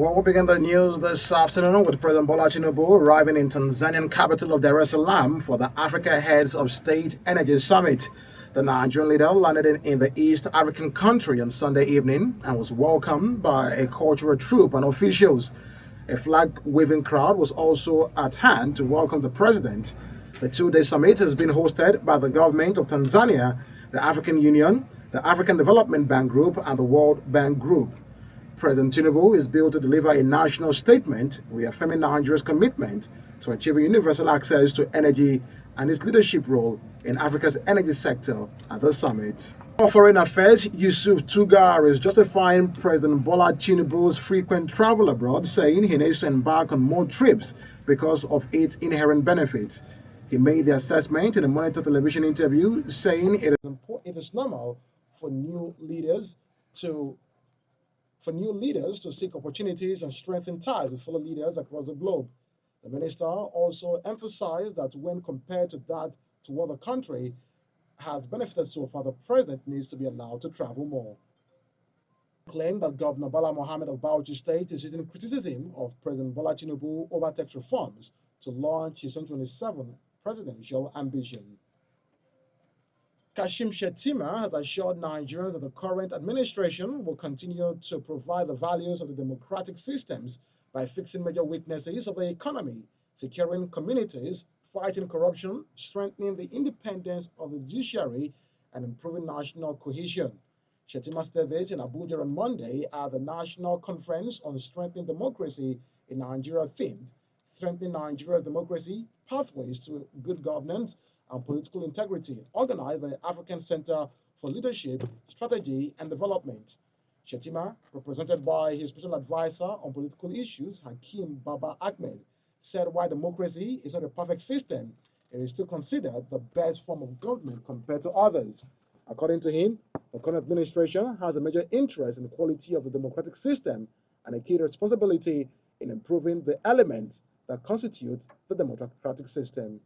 Well, we'll begin the news this afternoon with President Bola Tinubu arriving in Tanzanian capital of Dar es Salaam for the Africa Heads of State Energy Summit. The Nigerian leader landed in the East African country on Sunday evening and was welcomed by a cultural troupe and officials. A flag-waving crowd was also at hand to welcome the president. The two-day summit has been hosted by the government of Tanzania, the African Union, the African Development Bank Group, and the World Bank Group. President Tinubu is billed to deliver a national statement reaffirming Nigeria's commitment to achieving universal access to energy and its leadership role in Africa's energy sector at the summit. For Foreign Affairs, Yusuf Tugar is justifying President Bola Tinubu's frequent travel abroad, saying he needs to embark on more trips because of its inherent benefits. He made the assessment in a Monitor television interview, saying it is normal for new leaders to seek opportunities and strengthen ties with fellow leaders across the globe. The minister also emphasized that when compared to what the country has benefited so far, the president needs to be allowed to travel more. He claimed that Governor Bala Mohammed of Bauchi State is using criticism of President Bola Tinubu over tax reforms to launch his 2027 presidential ambition. Kashim Shettima has assured Nigerians that the current administration will continue to provide the values of the democratic systems by fixing major weaknesses of the economy, securing communities, fighting corruption, strengthening the independence of the judiciary, and improving national cohesion. Shettima said this in Abuja on Monday at the National Conference on Strengthening Democracy in Nigeria themed Strengthening Nigeria's Democracy, Pathways to Good Governance and Political Integrity, organized by the African Center for Leadership, Strategy and Development. Shettima, represented by his special advisor on political issues, Hakeem Baba Ahmed, said while democracy is not a perfect system, it is still considered the best form of government compared to others. According to him, the current administration has a major interest in the quality of the democratic system and a key responsibility in improving the elements that constitute the democratic system.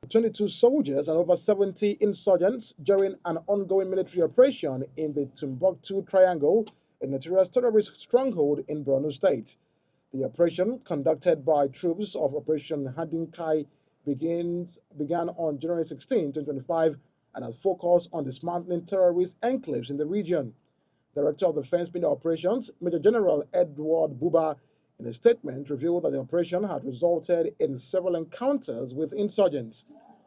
22 soldiers and over 70 insurgents during an ongoing military operation in the Timbuktu Triangle, a notorious terrorist stronghold in Borno State. The operation, conducted by troops of Operation Hadinkai, began on January 16, 2025, and has focused on dismantling terrorist enclaves in the region. Director of Defense Military Operations, Major General Edward Buba, in a statement, revealed that the operation had resulted in several encounters with insurgents.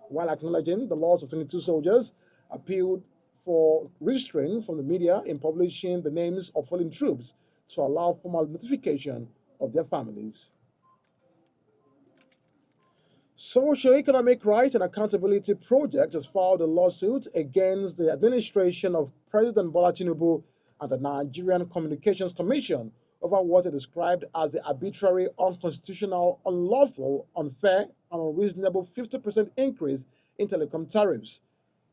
While acknowledging the loss of 22 soldiers, appealed for restraint from the media in publishing the names of fallen troops to allow formal notification of their families. Socio-Economic Rights and Accountability Project has filed a lawsuit against the administration of President Bola Tinubu and the Nigerian Communications Commission over what it described as the arbitrary, unconstitutional, unlawful, unfair, and unreasonable 50% increase in telecom tariffs.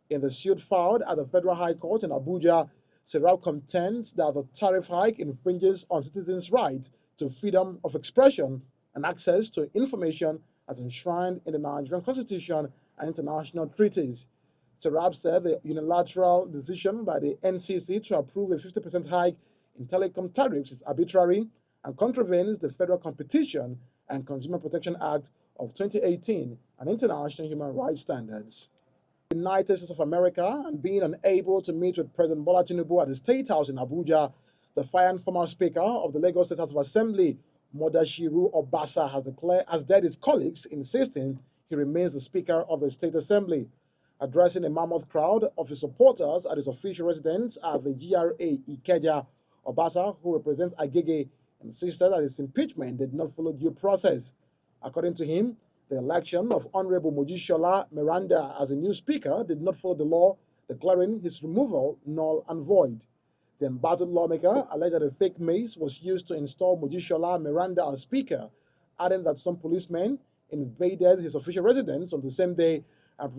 In the suit filed at the Federal High Court in Abuja, Serap contends that the tariff hike infringes on citizens' rights to freedom of expression and access to information as enshrined in the Nigerian Constitution and international treaties. Serap said the unilateral decision by the NCC to approve a 50% hike in telecom tariffs is arbitrary and contravenes the Federal Competition and Consumer Protection Act of 2018 and international human rights standards. The United States of America, and being unable to meet with President Bola Tinubu at the State House in Abuja, the fired former Speaker of the Lagos State House of Assembly, Modashiru Obasa, has dared his colleagues, insisting he remains the Speaker of the State Assembly. Addressing a mammoth crowd of his supporters at his official residence at the GRA Ikeja, Obasa, who represents Agege, insisted that his impeachment did not follow due process. According to him, the election of Honorable Mojisola Miranda as a new speaker did not follow the law, declaring his removal null and void. The embattled lawmaker alleged that a fake mace was used to install Mojisola Miranda as speaker, adding that some policemen invaded his official residence on the same day and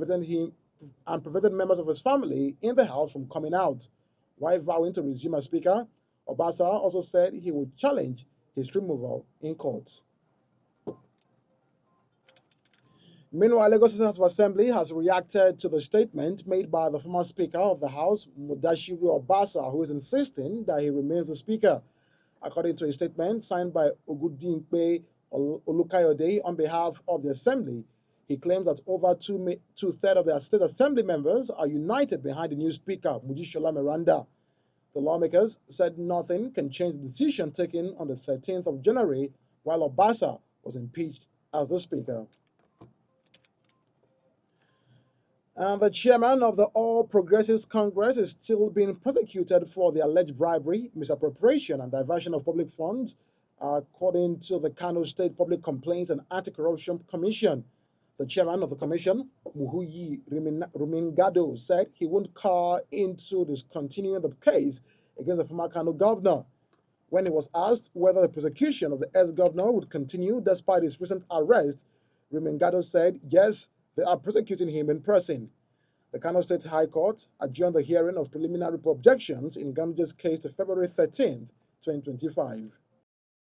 prevented members of his family in the house from coming out. While vowing to resume as speaker, Obasa also said he would challenge his removal in court. Meanwhile, Lagos State House of Assembly has reacted to the statement made by the former Speaker of the House, Mudashiru Obasa, who is insisting that he remains the Speaker. According to a statement signed by Ogudimpe Olukayode on behalf of the Assembly, he claims that over two-thirds of the State Assembly members are united behind the new Speaker, Mujishola Miranda. The lawmakers said nothing can change the decision taken on the 13th of January while Obasa was impeached as the Speaker. And the chairman of the All Progressives Congress is still being prosecuted for the alleged bribery, misappropriation, and diversion of public funds, according to the Kano State Public Complaints and Anti-Corruption Commission. The chairman of the commission, Muhuyi Rumingado, said he won't call into discontinuing the case against the former Kano governor. When he was asked whether the prosecution of the ex-governor would continue despite his recent arrest, Rumingado said, yes, they are prosecuting him in person. The Kano State High Court adjourned the hearing of preliminary objections in Gamje's case to February 13, 2025.